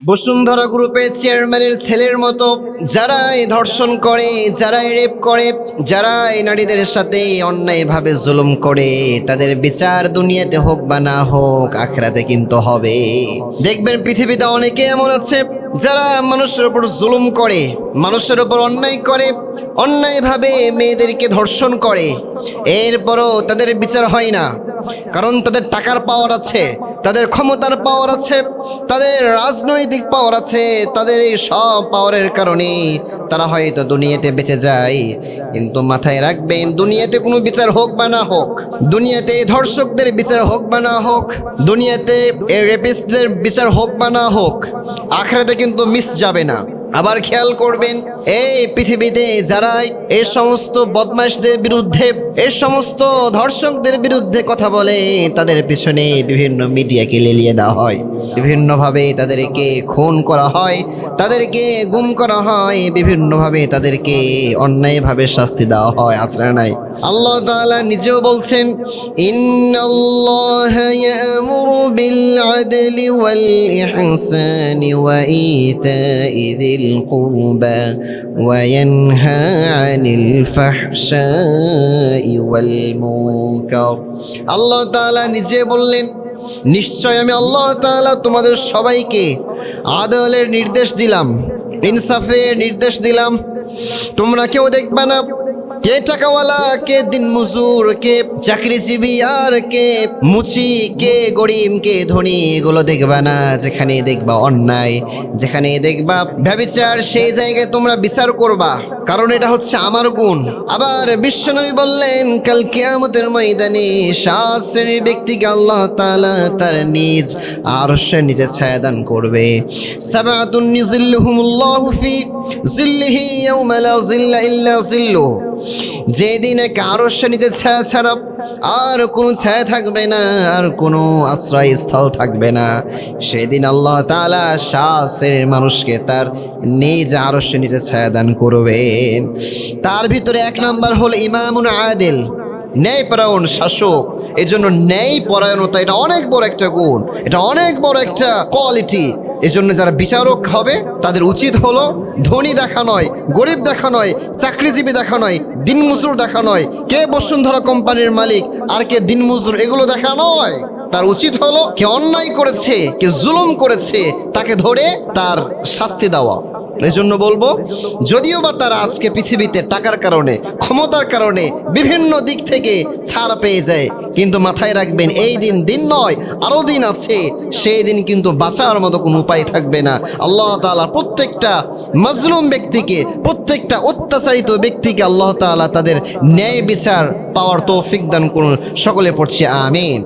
বসুন্ধরা গ্রুপের চেয়ারম্যানের ছেলের মতো যারা এই ধর্ষণ করে, যারা এই রেপ করে, যারা এই নারীদের সাথে অন্যায়ভাবে জুলুম করে, তাদের বিচার দুনিয়াতে হোক বা না হোক, আখিরাতে কিন্তু হবে। দেখবেন পৃথিবীতে অনেকে এমন আছে যারা মানুষের উপর জুলুম করে, মানুষের উপর অন্যায় করে, অন্যায়ভাবে মেয়েদেরকে ধর্ষণ করে, এরপরও তাদের বিচার হয় না। কারণ তাদের টাকার পাওয়ার আছে, তাদের ক্ষমতার পাওয়ার আছে, তাদের রাজনৈতিক পাওয়ার আছে। তাদের এই সব পাওয়ারের কারণে তারা হয়তো দুনিয়াতে বেঁচে যায়। কিন্তু মাথায় রাখবেন, দুনিয়াতে কোনো বিচার হোক বা না হোক, দুনিয়াতে ধর্ষকদের বিচার হোক বা না হোক, দুনিয়াতে এই রেপিস্টদের বিচার হোক বা না হোক, আখিরাতে কিন্তু মিস যাবে না। আবার খেয়াল করবেন, এই পৃথিবীতে যারা এই সমস্ত বদমাশদের বিরুদ্ধে, এই সমস্ত ধর্ষকদের বিরুদ্ধে কথা বলে, তাদের পিছনে বিভিন্ন মিডিয়াকে লেলিয়ে দেওয়া হয়, বিভিন্নভাবে তাদেরকে খুন করা হয়, তাদেরকে গুম করা হয়, বিভিন্নভাবে তাদেরকে অন্যায়ভাবে শাস্তি দেওয়া হয়। আসলে নাই, আল্লাহ তাআলা নিজেও বলছেন, ইন্নাল্লাহা ইয়ামুরু বিল আদলি ওয়াল ইহসানি ওয়া ইতাই যিল কুরবা ওয়া ইয়ানহা আনিল ফাহশাই ওয়াল মুনকার। আল্লাহ তাআলা নিজে বললেন, নিশ্চয় আমি আল্লাহ তাআলা তোমাদের সবাইকে আদলের নির্দেশ দিলাম, ইনসাফের নির্দেশ দিলাম। তোমরা কেউ দেখবা না কে টাকাওয়ালা, কে দিন মজুর, কে চাকরিজীবী, আর কে মুচি, কে গরিব, কে ধনী, এগুলো দেখবা না। যেখানে দেখবা অন্যায়, যেখানে দেখবা ব্যভিচার, সেই জায়গায় তোমরা বিচার করবা, কারণ এটা হচ্ছে আমার গুণ। আবার বিশ্বনবী বললেন, কাল কিয়ামতের ময়দানে 7 শ্রেণীর ব্যক্তিকে আল্লাহ তাআলা তার নিজ আরশের নিচে ছায়া দান করবে। সাবাতুন ইউযিল্লুহুমুল্লাহু ফি যিল্লিহি ইয়াওমা লা যিল্লা ইল্লা যিল্লুহু। যেদিন আরশের নিচে ছায়া ছাড়া আর কোনো ছায়া থাকবে না, আর কোনো আশ্রয়স্থল থাকবে না, সেদিন আল্লাহ তাআলা 7 শ্রেণীর মানুষকে তার নিজ আরশের নিচে ছায়া দান করবেন। তার ভিতরে 1 নাম্বার হলো ইমামুন আদিল, ন্যায়পরায়ণ শাসক। এই জন্য ন্যায়পরায়ণতা এটা অনেক বড় একটা গুণ, এটা অনেক বড় একটা কোয়ালিটি। এই জন্য যারা বিচারক হবে তাদের উচিত হলো ধনী দেখা নয়, গরিব দেখা নয়, চাকরিজীবী দেখা নয়, দিনমজুর দেখা নয়, কে বসুন্ধরা কোম্পানির মালিক আর কে দিনমজুর, এগুলো দেখা নয়। তার উচিত হলো কে অন্যায় করেছে, কে জুলুম করেছে, তাকে ধরে তার শাস্তি দেওয়া। এই জন্য বলবো, যদিও বা তারা আজকে পৃথিবীতে টাকার কারণে, ক্ষমতার কারণে বিভিন্ন দিক থেকে ছাড় পেয়ে যায়, কিন্তু মাথায় রাখবেন, এই দিন দিন নয়, আরও দিন আছে। সেই দিন কিন্তু বাঁচার মতো কোনো উপায় থাকবে না। আল্লাহ তাআলা প্রত্যেকটা মাজলুম ব্যক্তিকে, প্রত্যেকটা অত্যাচারিত ব্যক্তিকে আল্লাহ তাআলা তাদের ন্যায় বিচার পাওয়ার তৌফিক দান করুন। সকলে পড়ছি আমিন।